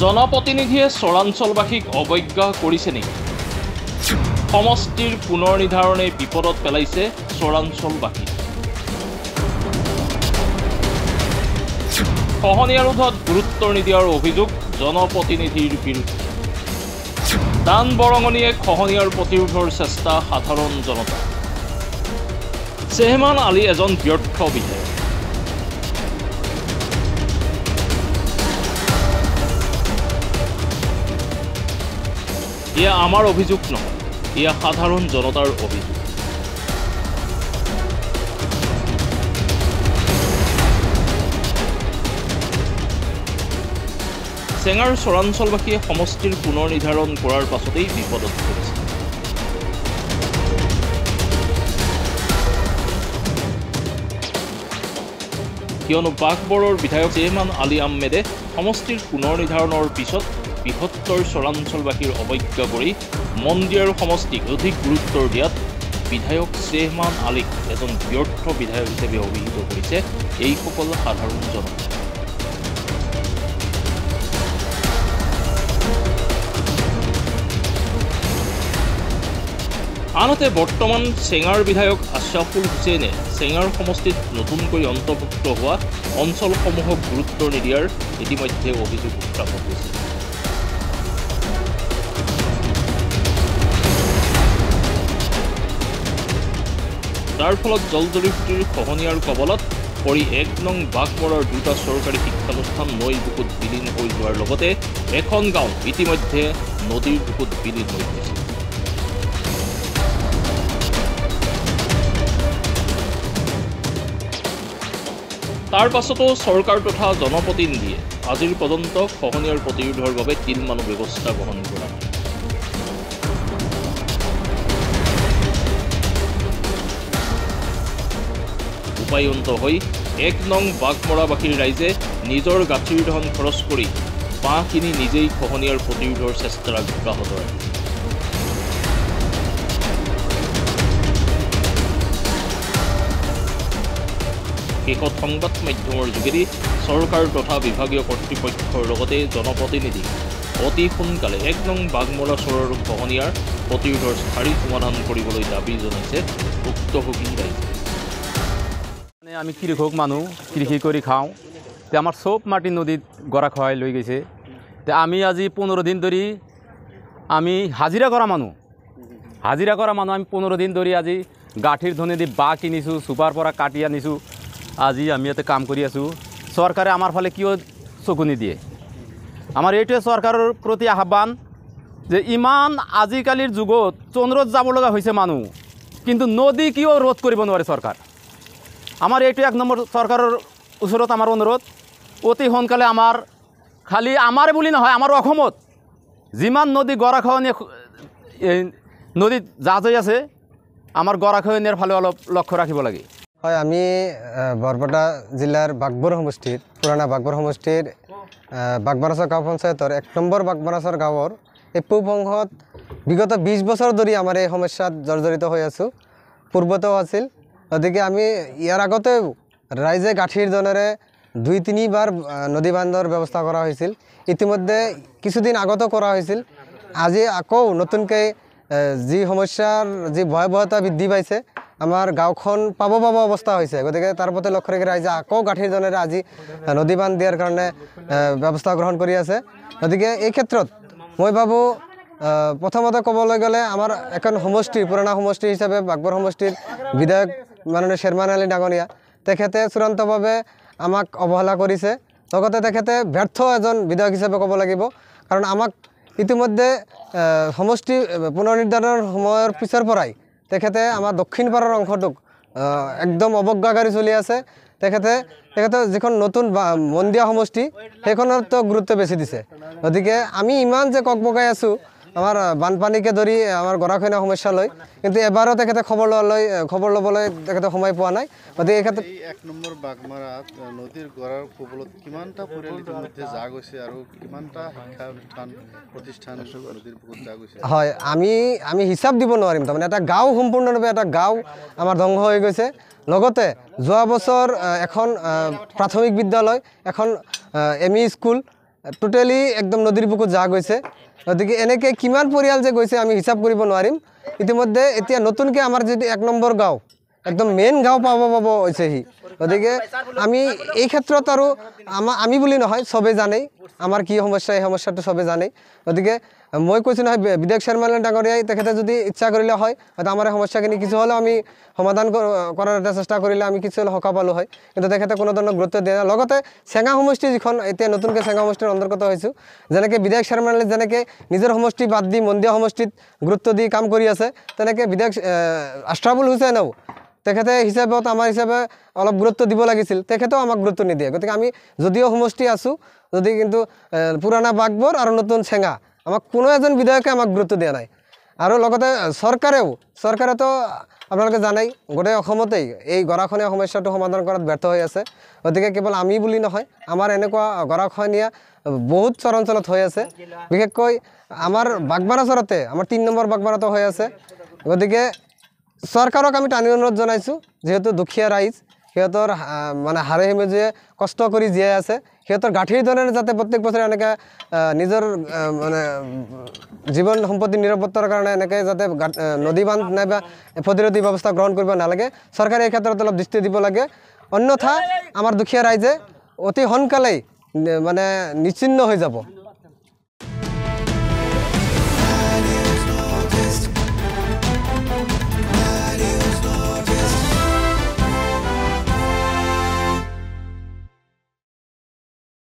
জনপ্ৰতিনিধিয়ে চৰাঞ্চলবাসীক অৱজ্ঞা কৰিছে নেকি? সমষ্টিৰ পুনৰ নিৰ্ধাৰণে বিপদত পেলাইছে চৰাঞ্চলবাসী। খহনীয়া ৰোধত গুৰুত্ব নিদিয়াৰ অভিযোগ জনপ্ৰতিনিধিৰ বিৰুদ্ধে। দান বৰঙণিয়ে খহনীয়াৰ প্ৰতিৰোধৰ চেষ্টা সাধাৰণ জনতা। চেহমান আলী এজন ব্যৰ্থ বিধায়ক। এয়া আমাৰ অভিযোগ নহয়, এয়া সাধাৰণ জনতাৰ অভিযোগ। চেঙাৰ চৰাঞ্চলবাসীয়ে সমষ্টিৰ পুনৰ নিৰ্ধাৰণ কৰাৰ পাছতেই বিপদত পৰিছে। কিয়নো বাঘবৰৰ বিধায়ক চেহমান আলী আহমেদে সমষ্টিৰ পুনৰ নিৰ্ধাৰণৰ পিছত বৃহত্তৰ চৰাঞ্চলবাসীৰ অৱজ্ঞা কৰি মন্দিৰ আৰু সমষ্টিক অধিক গুৰুত্ব দিয়াত বিধায়ক চেহমান আলীক এজন ব্যৰ্থ বিধায়ক হিচাপে অভিহিত কৰিছে এইসকল সাধাৰণ জনতা। আনহাতে বৰ্তমান চেঙাৰ বিধায়ক আশ্ৰাফুল হুছেইনে চেঙাৰ সমষ্টিত নতুনকৈ অন্তৰ্ভুক্ত হোৱা অঞ্চলসমূহক গুৰুত্ব নিদিয়াৰ ইতিমধ্যে অভিযোগ উত্থাপন হৈছে। যাৰ ফলত জলজৰিপুটিৰ খহনীয়াৰ কবলত পৰি ১ নং বাঘমৰাৰ ২টা চৰকাৰী শিক্ষানুষ্ঠান নৈৰ বুকুত বিলীন হৈ যোৱাৰ লগতে এখন গাঁও ইতিমধ্যে নদীৰ বুকুত বিলীন হৈ গৈছে। তাৰ পাছতো চৰকাৰ তথা জনপ্ৰতিনিধিয়ে আজিৰ পৰ্যন্ত খহনীয়াৰ প্ৰতিৰোধৰ বাবে তিলমানো ব্যৱস্থা গ্ৰহণ কৰা নাই। উপায়ন্ত হৈ ১ নং বাঘমৰাবাসীৰ ৰাইজে নিজৰ গাঁঠিৰ ধন খৰচ কৰি বাঁহ কিনি নিজেই খহনীয়াৰ প্ৰতিৰোধৰ চেষ্টা অব্যাহত ৰাখিছে। শেষত সংবাদ মাধ্যমৰ যোগেদি চৰকাৰ তথা বিভাগীয় কৰ্তৃপক্ষৰ লগতে জনপ্ৰতিনিধিক অতি সোনকালে ১ নং বাঘমৰা চৰৰ খহনীয়াৰ প্ৰতিৰোধৰ স্থায়ী সমাধান কৰিবলৈ দাবী জনাইছে ভুক্তভোগী ৰাইজে। আমি কৃষক মানুহ, কৃষি কৰি খাওঁ। আমাৰ চব মাটি নদীত গৰাখহাই লৈ গৈছে। আমি আজি ১৫ দিন ধৰি আমি হাজিৰা কৰা মানুহ আমি ১৫ দিন ধৰি আজি গাঁঠিৰ ধনেদি বাঁহ কিনিছোঁ, চুপাৰ পৰা কাটি আনিছোঁ। আজি আমি ইয়াতে কাম কৰি আছোঁ। চৰকাৰে আমাৰ ফালে কিয় চকু নিদিয়ে? আমাৰ এইটোৱে চৰকাৰৰ প্ৰতি আহ্বান যে ইমান আজিকালিৰ যুগত চন্দ্ৰত যাব লগা হৈছে মানুহ, কিন্তু নদী কিয় ৰোধ কৰিব নোৱাৰে চৰকাৰ? আমাৰ এইটো ১ নম্বৰ চৰকাৰৰ ওচৰত আমাৰ অনুৰোধ, অতি সোনকালে আমাৰ খালি আমাৰ বুলি নহয়, আমাৰ অসমত যিমান নদী গৰাখহনীয়া নদীত জাঁজ হৈ আছে, আমাৰ গৰাখহনীয়াৰ ফালে অলপ লক্ষ্য ৰাখিব লাগে। হয়, আমি বৰপেটা জিলাৰ বাঘবৰ সমষ্টিৰ পুৰণা বাঘবৰ সমষ্টিৰ বাঘবৰাচৰ গাঁও পঞ্চায়তৰ ১ নম্বৰ বাঘবৰাচৰ গাঁৱৰ এই পূব অংশত বিগত ২০ বছৰ ধৰি আমাৰ এই সমস্যাত জৰ্জৰিত হৈ আছোঁ। পূৰ্বতেও আছিল, গতিকে আমি ইয়াৰ আগতেও ৰাইজে গাঁঠিৰ ধনেৰে ২-৩ বাৰ নদী বান্ধৰ ব্যৱস্থা কৰা হৈছিল। ইতিমধ্যে কিছুদিন আগতো কৰা হৈছিল। আজি আকৌ নতুনকৈ যি সমস্যাৰ যি ভয়াৱহতা বৃদ্ধি পাইছে, আমাৰ গাঁওখন পাব অৱস্থা হৈছে। গতিকে তাৰ প্ৰতি লক্ষ্য ৰাখি ৰাইজে আকৌ গাঁঠিৰ ধনেৰে আজি নদী বান্ধ দিয়াৰ কাৰণে ব্যৱস্থা গ্ৰহণ কৰি আছে। গতিকে এই ক্ষেত্ৰত মই ভাবোঁ প্ৰথমতে ক'বলৈ গ'লে আমাৰ এখন সমষ্টিৰ পুৰণা সমষ্টি হিচাপে বাঘবৰ সমষ্টিৰ বিধায়ক মাননীয় চেহমান আলী ডাঙৰীয়া, তেখেতে চূড়ান্তভাৱে আমাক অৱহেলা কৰিছে। লগতে তেখেতে ব্যৰ্থ এজন বিধায়ক হিচাপে ক'ব লাগিব, কাৰণ আমাক ইতিমধ্যে সমষ্টি পুনৰ নিৰ্ধাৰণৰ সময়ৰ পিছৰ পৰাই তেখেতে আমাৰ দক্ষিণ পাৰৰ অংশটোক একদম অৱজ্ঞাকাৰী চলি আছে। তেখেতে যিখন নতুন মন্দিয়া সমষ্টি সেইখনতো গুৰুত্ব বেছি দিছে। গতিকে আমি ইমান যে ককবকাই আছোঁ আমাৰ বানপানীকে ধৰি আমাৰ গৰাখহনীয়া সমস্যা লৈ, কিন্তু এবাৰো তেখেতে খবৰ ল'বলৈ তেখেতে সময় পোৱা নাই। গতিকে এই ক্ষেত্ৰত ১ নম্বৰ বাঘমাৰাত নদীৰ গৰাৰ কবলত কিমানটা পৰিয়াল ইতিমধ্যে যা গৈছে আৰু কিমানটা শিক্ষা প্ৰতিষ্ঠান নদীৰ বুকুত যা গৈছে? হয়, আমি হিচাপ দিব নোৱাৰিম। তাৰমানে এটা গাঁও সম্পূৰ্ণৰূপে এটা গাঁও আমাৰ ধ্বংস হৈ গৈছে। লগতে যোৱা বছৰ এখন প্ৰাথমিক বিদ্যালয়, এখন ME স্কুল, টোটেলি একদম নদীৰ বুকুত যা গৈছে গতিকে এনেকৈ কিমান পৰিয়াল যে গৈছে আমি হিচাপ কৰিব নোৱাৰিম ইতিমধ্যে এতিয়া নতুনকৈ আমাৰ যদি 1 নম্বৰ গাঁও একদম মেইন গাঁও পাব হৈছেহি গতিকে আমি এই ক্ষেত্ৰত আৰু আমি বুলি নহয় চবেই জানেই আমাৰ কি সমস্যা এই সমস্যাটো চবেই জানেই গতিকে মই কৈছোঁ নহয় বিধায়ক চেয়াৰমেন ডাঙৰীয়াই তেখেতে যদি ইচ্ছা কৰিলে হয় হয়তো আমাৰ এই সমস্যাখিনি কিছু হ'লেও আমি সমাধান কৰাৰ এটা চেষ্টা কৰিলে আমি কিছু হ'লেও সকাহ পালোঁ হয় কিন্তু তেখেতে কোনো ধৰণৰ গুৰুত্ব দিয়া নাই লগতে চেঙা সমষ্টি যিখন এতিয়া নতুনকৈ চেঙা সমষ্টিৰ অন্তৰ্গত হৈছোঁ যেনেকৈ বিধায়ক চেয়াৰমেনে যেনেকৈ নিজৰ সমষ্টি বাদ দি মন্দিয়া সমষ্টিত গুৰুত্ব দি কাম কৰি আছে তেনেকৈ বিধায়ক আশৰাফুল হুছেইনেও তেখেতে হিচাপত আমাৰ হিচাপে অলপ গুৰুত্ব দিব লাগিছিল তেখেতেও আমাক গুৰুত্ব নিদিয়ে গতিকে আমি যদিও সমষ্টি আছোঁ যদি কিন্তু পুৰণা বাঘবৰ আৰু নতুন চেঙা আমাক কোনো এজন বিধায়কে আমাক গুৰুত্ব দিয়া নাই আৰু লগতে চৰকাৰেতো আপোনালোকে জানেই গোটেই অসমতেই এই গৰাখহনীয়া সমস্যাটো সমাধান কৰাত ব্যৰ্থ হৈ আছে গতিকে কেৱল আমি বুলি নহয় আমাৰ এনেকুৱা গৰাখহনীয়া বহুত চৰাঞ্চলত হৈ আছে বিশেষকৈ আমাৰ বাগবাৰাচৰতে আমাৰ 3 নম্বৰ বাগবাৰাতো হৈ আছে গতিকে চৰকাৰক আমি টানি অনুৰোধ জনাইছোঁ যেহেতু দুখীয়া ৰাইজ সিহঁতৰ মানে হাড়ে হিমজুৱে কষ্ট কৰি জীয়াই আছে সিহঁতৰ গাঁঠিৰ ধৰণে যাতে প্ৰত্যেক বছৰে এনেকৈ নিজৰ মানে জীৱন সম্পত্তি নিৰাপত্তাৰ কাৰণে এনেকৈ যাতে নদী বান্ধ নাইবা প্ৰতিৰোধী ব্যৱস্থা গ্ৰহণ কৰিব নালাগে চৰকাৰে এই ক্ষেত্ৰত অলপ দৃষ্টি দিব লাগে অন্যথা আমাৰ দুখীয়া ৰাইজে অতি সোনকালেই মানে নিশ্চিন্ন হৈ যাব